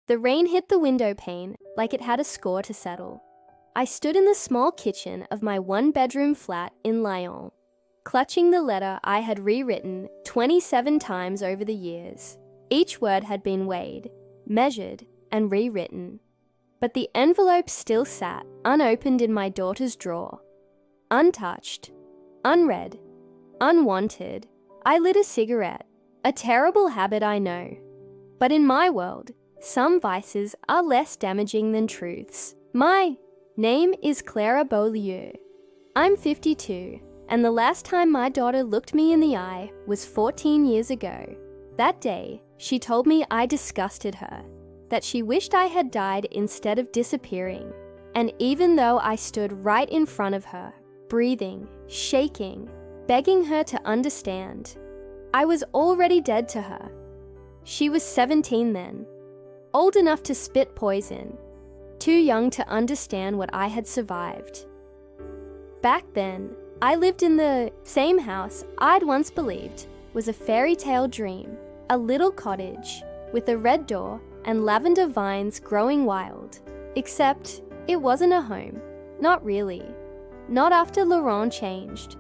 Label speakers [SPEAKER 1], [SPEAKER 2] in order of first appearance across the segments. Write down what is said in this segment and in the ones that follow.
[SPEAKER 1] The rain hit the window pane like it had a score to settle. I stood in the small kitchen of my one-bedroom flat in Lyon, clutching the letter I had rewritten 27 times over the years. Each word had been weighed, measured, and rewritten. But the envelope still sat, unopened in my daughter's drawer. Untouched, unread, unwanted. I lit a cigarette, a terrible habit I know. But in my world, some vices are less damaging than truths. My name is Clara Beaulieu. I'm 52, and the last time my daughter looked me in the eye was 14 years ago. That day, she told me I disgusted her, that she wished I had died instead of disappearing. And even though I stood right in front of her, breathing, shaking, begging her to understand, I was already dead to her. She was 17 then, old enough to spit poison, too young to understand what I had survived. Back then, I lived in the same house I'd once believed was a fairy tale dream, a little cottage with a red door and lavender vines growing wild. Except it wasn't a home, not really. Not after Laurent changed.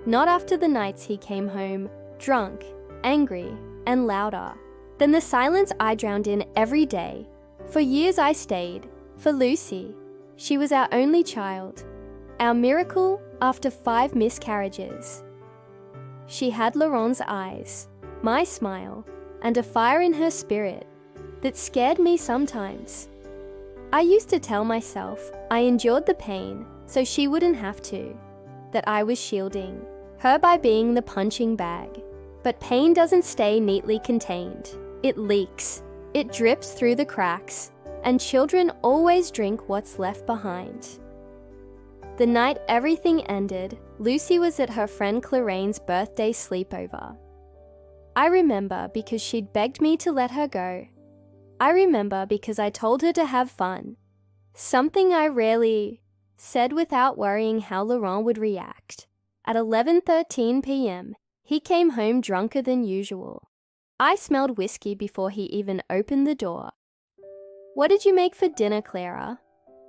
[SPEAKER 1] Not after the nights he came home drunk, angry, and louder than the silence I drowned in every day. For years I stayed, for Lucy. She was our only child, our miracle after 5 miscarriages. She had Laurent's eyes, my smile, and a fire in her spirit that scared me sometimes. I used to tell myself I endured the pain so she wouldn't have to, that I was shielding her by being the punching bag. But pain doesn't stay neatly contained. It leaks, it drips through the cracks, and children always drink what's left behind. The night everything ended, Lucy was at her friend Clarine's birthday sleepover. I remember because she'd begged me to let her go. I remember because I told her to have fun, something I rarely said without worrying how Laurent would react. At 11:13 p.m., he came home drunker than usual. I smelled whiskey before he even opened the door. "What did you make for dinner, Clara?"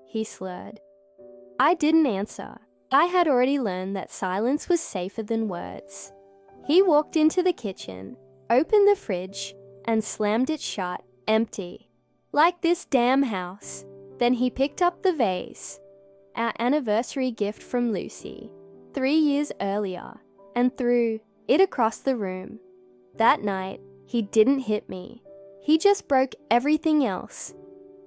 [SPEAKER 1] he slurred. I didn't answer. I had already learned that silence was safer than words. He walked into the kitchen, opened the fridge, and slammed it shut, empty. Like this damn house. Then he picked up the vase, our anniversary gift from Lucy, 3 years earlier, and threw it across the room. That night, he didn't hit me. He just broke everything else.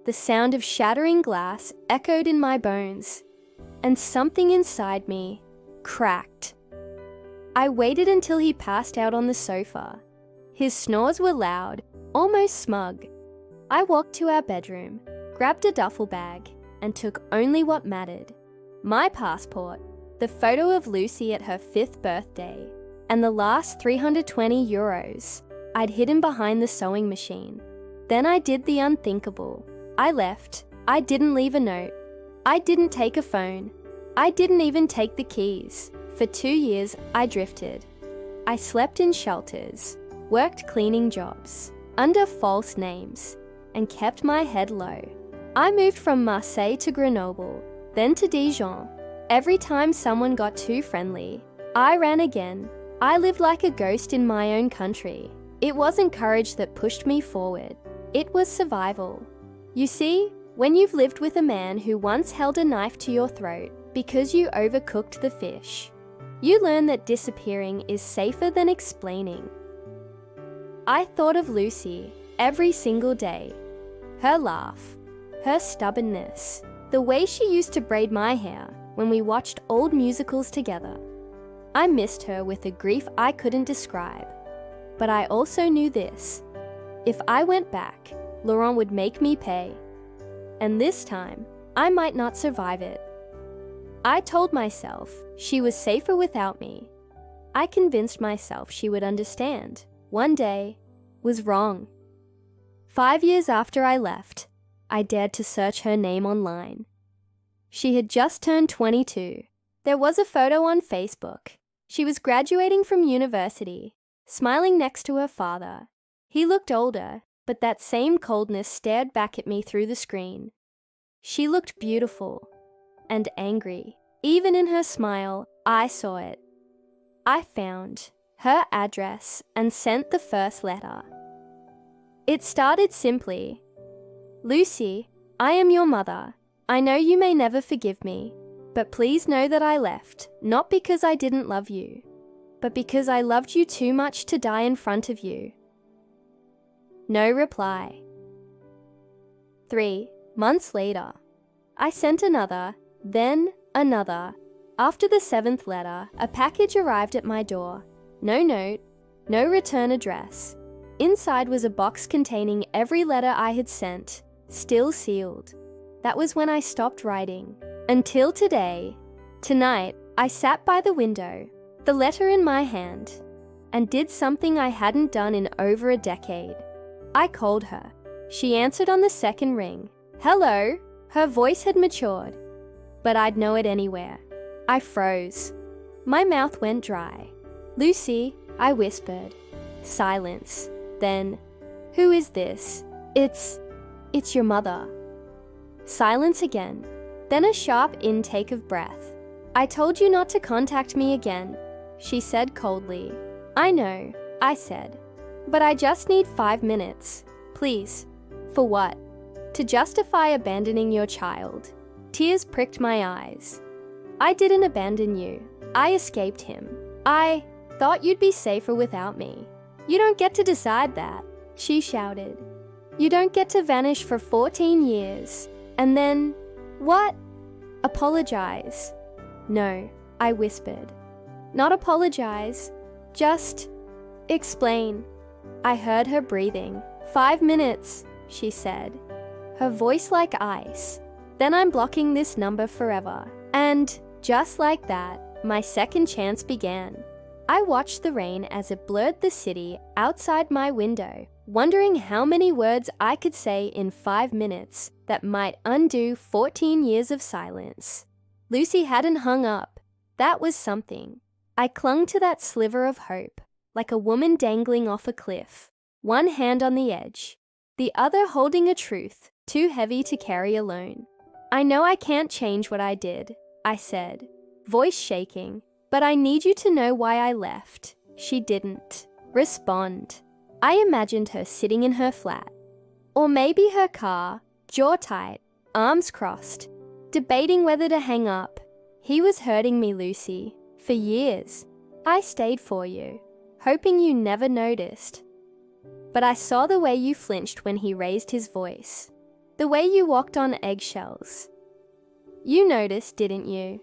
[SPEAKER 1] The sound of shattering glass echoed in my bones, and something inside me cracked. I waited until he passed out on the sofa. His snores were loud, almost smug. I walked to our bedroom, grabbed a duffel bag, and took only what mattered. My passport, the photo of Lucy at her 5th birthday, and the last 320 euros I'd hidden behind the sewing machine. Then I did the unthinkable. I left. I didn't leave a note. I didn't take a phone. I didn't even take the keys. For 2 years, I drifted. I slept in shelters, worked cleaning jobs, under false names, and kept my head low. I moved from Marseille to Grenoble, then to Dijon. Every time someone got too friendly, I ran again. I lived like a ghost in my own country. It wasn't courage that pushed me forward. It was survival. You see, when you've lived with a man who once held a knife to your throat because you overcooked the fish, you learn that disappearing is safer than explaining. I thought of Lucy every single day. Her laugh, her stubbornness, the way she used to braid my hair when we watched old musicals together. I missed her with a grief I couldn't describe. But I also knew this. If I went back, Laurent would make me pay. And this time, I might not survive it. I told myself she was safer without me. I convinced myself she would understand. One day, was wrong. 5 years after I left, I dared to search her name online. She had just turned 22. There was a photo on Facebook. She was graduating from university, smiling next to her father. He looked older, but that same coldness stared back at me through the screen. She looked beautiful and angry. Even in her smile, I saw it. I found her address and sent the first letter. It started simply, "Lucy, I am your mother. I know you may never forgive me, but please know that I left, not because I didn't love you, but because I loved you too much to die in front of you." No reply. 3 months later, I sent another, then another. After the 7th letter, a package arrived at my door. No note, no return address. Inside was a box containing every letter I had sent, still sealed. That was when I stopped writing. Until today. Tonight, I sat by the window, the letter in my hand, and did something I hadn't done in over a decade. I called her. She answered on the second ring. "Hello." Her voice had matured, but I'd know it anywhere. I froze. My mouth went dry. "Lucy," I whispered. Silence. Then, "Who is this?" It's your mother." Silence again. Then a sharp intake of breath. "I told you not to contact me again," she said coldly. "I know," I said. "But I just need 5 minutes. Please." "For what?" "To justify abandoning your child." Tears pricked my eyes. "I didn't abandon you. I escaped him. I thought you'd be safer without me." "You don't get to decide that," she shouted. "You don't get to vanish for 14 years. And then, what?" "Apologize." "No," I whispered. "Not apologize. Just explain." I heard her breathing. 5 minutes, she said, her voice like ice. "Then I'm blocking this number forever." And just like that, my second chance began. I watched the rain as it blurred the city outside my window, wondering how many words I could say in 5 minutes that might undo 14 years of silence. Lucy hadn't hung up. That was something. I clung to that sliver of hope, like a woman dangling off a cliff, one hand on the edge, the other holding a truth too heavy to carry alone. "I know I can't change what I did," I said, voice shaking, "but I need you to know why I left." She didn't respond. I imagined her sitting in her flat, or maybe her car, jaw tight, arms crossed, debating whether to hang up. "He was hurting me, Lucy, for years. I stayed for you, hoping you never noticed. But I saw the way you flinched when he raised his voice, the way you walked on eggshells. You noticed, didn't you?"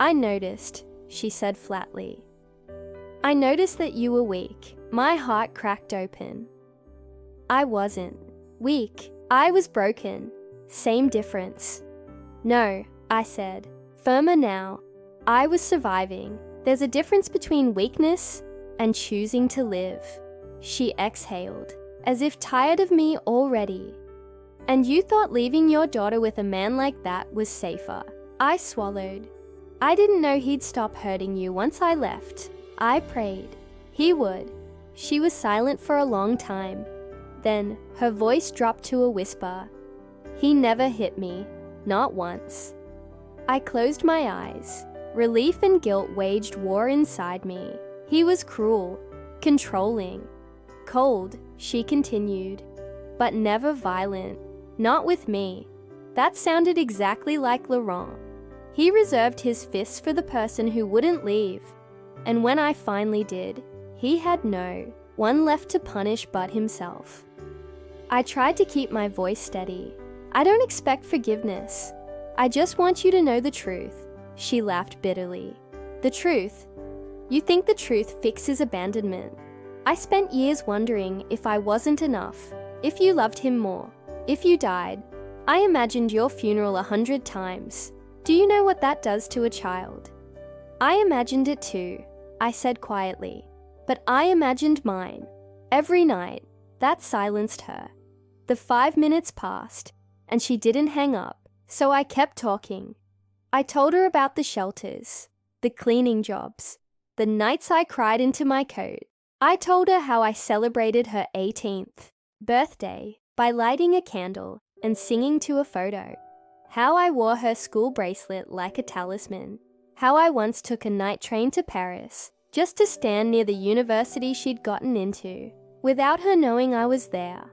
[SPEAKER 1] "I noticed," she said flatly. "I noticed that you were weak." My heart cracked open. I wasn't weak. I was broken. Same difference. "No," I said, firmer now. "I was surviving. There's a difference between weakness and choosing to live." She exhaled, as if tired of me already. "And you thought leaving your daughter with a man like that was safer." I swallowed. "I didn't know he'd stop hurting you once I left. I prayed he would." She was silent for a long time. Then her voice dropped to a whisper. "He never hit me, not once." I closed my eyes. Relief and guilt waged war inside me. He was cruel, controlling, cold, she continued, but never violent. Not with me. That sounded exactly like Laurent. He reserved his fists for the person who wouldn't leave. And when I finally did, he had no one left to punish but himself. I tried to keep my voice steady. "I don't expect forgiveness. I just want you to know the truth." She laughed bitterly. "The truth? You think the truth fixes abandonment? I spent years wondering if I wasn't enough, if you loved him more, if you died. I imagined your funeral 100 times. Do you know what that does to a child?" "I imagined it too," I said quietly. "But I imagined mine. Every night." That silenced her. The 5 minutes passed, and she didn't hang up, so I kept talking. I told her about the shelters, the cleaning jobs, the nights I cried into my coat. I told her how I celebrated her 18th birthday by lighting a candle and singing to a photo. How I wore her school bracelet like a talisman. How I once took a night train to Paris just to stand near the university she'd gotten into, without her knowing I was there.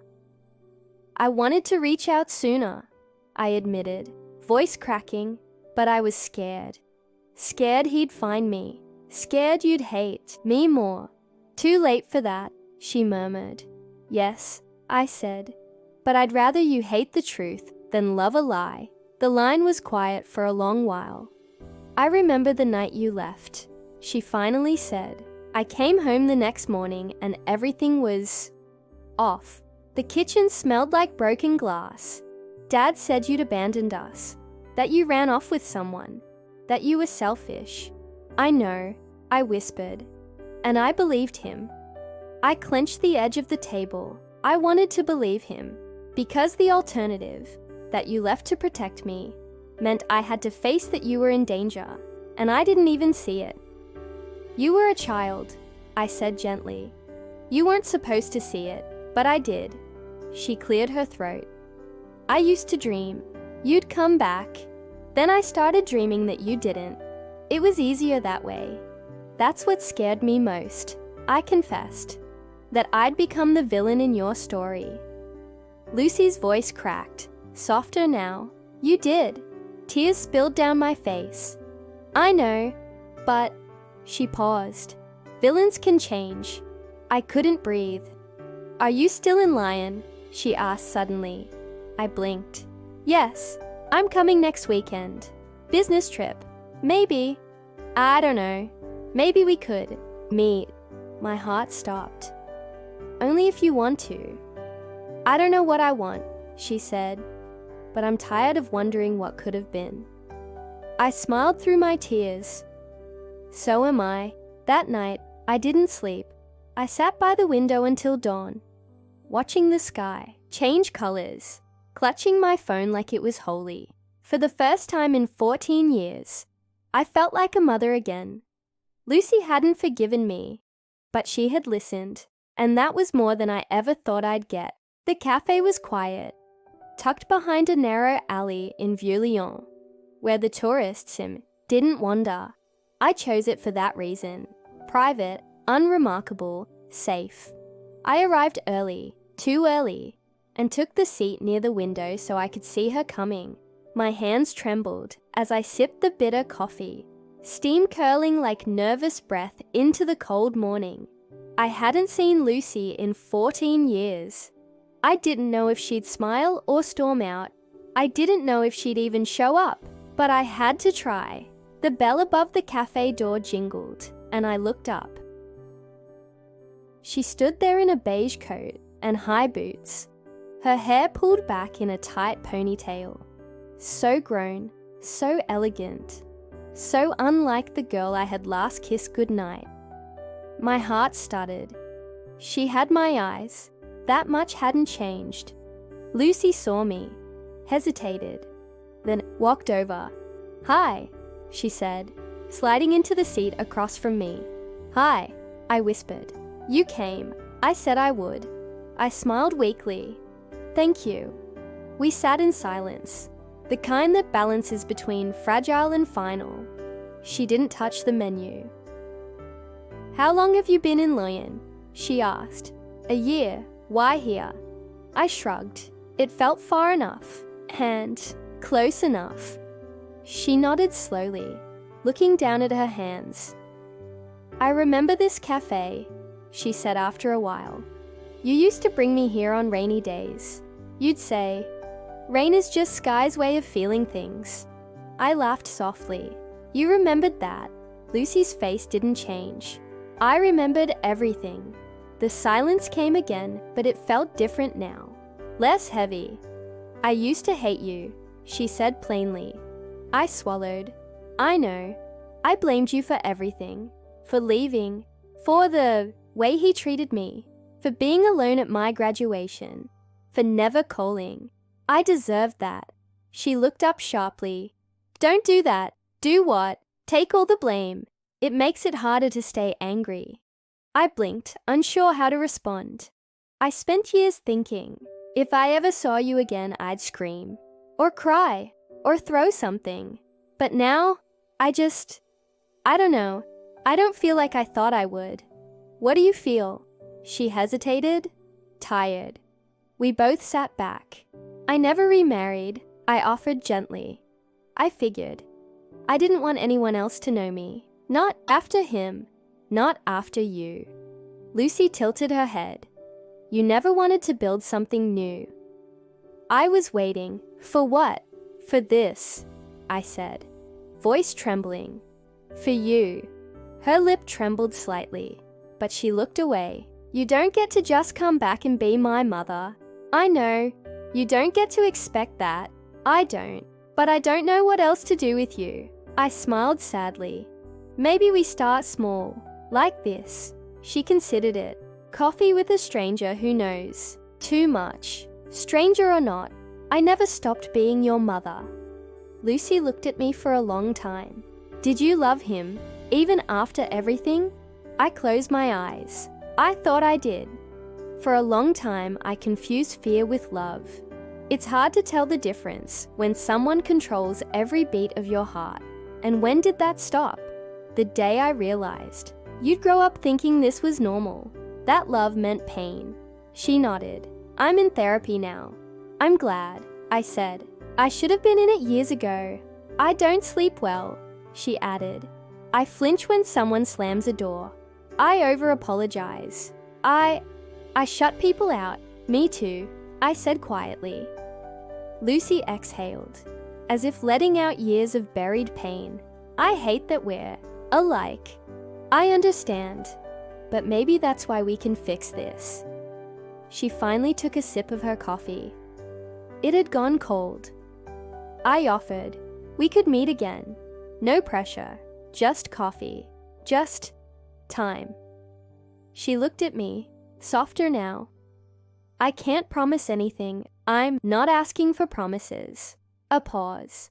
[SPEAKER 1] I wanted to reach out sooner, I admitted, voice cracking, but I was scared. Scared he'd find me. Scared you'd hate me more. Too late for that, she murmured. Yes, I said, but I'd rather you hate the truth than love a lie. The line was quiet for a long while. I remember the night you left, she finally said. I came home the next morning and everything was off. The kitchen smelled like broken glass. Dad said you'd abandoned us, that you ran off with someone, that you were selfish. I know, I whispered, and I believed him. I clenched the edge of the table. I wanted to believe him, because the alternative, that you left to protect me, meant I had to face that you were in danger, and I didn't even see it. You were a child, I said gently. You weren't supposed to see it, but I did. She cleared her throat. I used to dream you'd come back. Then I started dreaming that you didn't. It was easier that way. That's what scared me most, I confessed, that I'd become the villain in your story. Lucy's voice cracked, softer now. You did. Tears spilled down my face. I know, but... She paused. Villains can change. I couldn't breathe. Are you still in Lyon? She asked suddenly. I blinked. Yes, I'm coming next weekend. Business trip. Maybe. I don't know. Maybe we could meet. My heart stopped. Only if you want to. I don't know what I want, she said, but I'm tired of wondering what could have been. I smiled through my tears. So am I. That night, I didn't sleep. I sat by the window until dawn, watching the sky change colors, clutching my phone like it was holy. For the first time in 14 years, I felt like a mother again. Lucy hadn't forgiven me, but she had listened, and that was more than I ever thought I'd get. The cafe was quiet, tucked behind a narrow alley in Vieux-Lyon, where the tourists didn't wander. I chose it for that reason. Private, unremarkable, safe. I arrived early, too early, and took the seat near the window so I could see her coming. My hands trembled as I sipped the bitter coffee, steam curling like nervous breath into the cold morning. I hadn't seen Lucy in 14 years. I didn't know if she'd smile or storm out. I didn't know if she'd even show up, but I had to try. The bell above the cafe door jingled, and I looked up. She stood there in a beige coat and high boots, her hair pulled back in a tight ponytail. So grown, so elegant, so unlike the girl I had last kissed goodnight. My heart stuttered. She had my eyes. That much hadn't changed. Lucy saw me, hesitated, then walked over. Hi, she said, sliding into the seat across from me. Hi, I whispered. You came. I said I would. I smiled weakly. Thank you. We sat in silence, the kind that balances between fragile and final. She didn't touch the menu. How long have you been in Lyon? She asked. A year. Why here? I shrugged. It felt far enough, and close enough. She nodded slowly, looking down at her hands. I remember this cafe, she said after a while. You used to bring me here on rainy days. You'd say, rain is just sky's way of feeling things. I laughed softly. You remembered that. Lucy's face didn't change. I remembered everything. The silence came again, but it felt different now. Less heavy. I used to hate you, she said plainly. I swallowed. I know. I blamed you for everything. For leaving. For the way he treated me. For being alone at my graduation. For never calling. I deserved that. She looked up sharply. Don't do that. Do what? Take all the blame. It makes it harder to stay angry. I blinked, unsure how to respond. I spent years thinking, if I ever saw you again, I'd scream, or cry, or throw something. But now, I don't know. I don't feel like I thought I would. What do you feel? She hesitated. Tired. We both sat back. I never remarried, I offered gently. I figured. I didn't want anyone else to know me. Not after him. Not after you. Lucy tilted her head. You never wanted to build something new. I was waiting. For what? For this, I said, voice trembling. For you. Her lip trembled slightly, but she looked away. You don't get to just come back and be my mother. I know. You don't get to expect that. I don't. But I don't know what else to do with you. I smiled sadly. Maybe we start small, like this. She considered it. Coffee with a stranger who knows too much. Stranger or not, I never stopped being your mother. Lucy looked at me for a long time. Did you love him, even after everything? I closed my eyes. I thought I did. For a long time, I confused fear with love. It's hard to tell the difference when someone controls every beat of your heart. And when did that stop? The day I realized. You'd grow up thinking this was normal. That love meant pain. She nodded. I'm in therapy now. I'm glad, I said. I should have been in it years ago. I don't sleep well, she added. I flinch when someone slams a door. I over-apologize. I shut people out. Me too, I said quietly. Lucy exhaled, as if letting out years of buried pain. I hate that we're alike. I understand, but maybe that's why we can fix this. She finally took a sip of her coffee. It had gone cold. I offered. We could meet again. No pressure. Just coffee. Just time. She looked at me, softer now. I can't promise anything. I'm not asking for promises. A pause.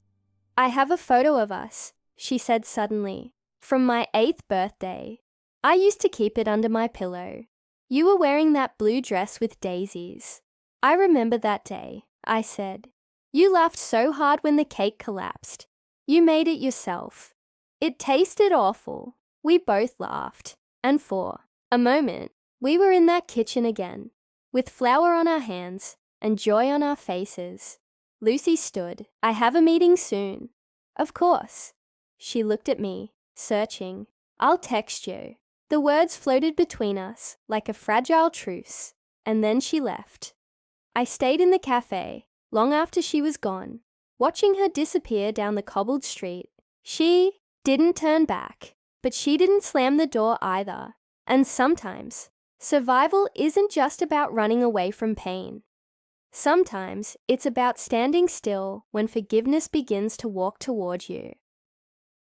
[SPEAKER 1] I have a photo of us, she said suddenly, from my 8th birthday. I used to keep it under my pillow. You were wearing that blue dress with daisies. I remember that day, I said. You laughed so hard when the cake collapsed. You made it yourself. It tasted awful. We both laughed. And for a moment, we were in that kitchen again, with flour on our hands and joy on our faces. Lucy stood. I have a meeting soon. Of course. She looked at me, searching. I'll text you. The words floated between us like a fragile truce, and then she left. I stayed in the cafe, long after she was gone, watching her disappear down the cobbled street. She didn't turn back, but she didn't slam the door either. And sometimes, survival isn't just about running away from pain. Sometimes it's about standing still when forgiveness begins to walk toward you.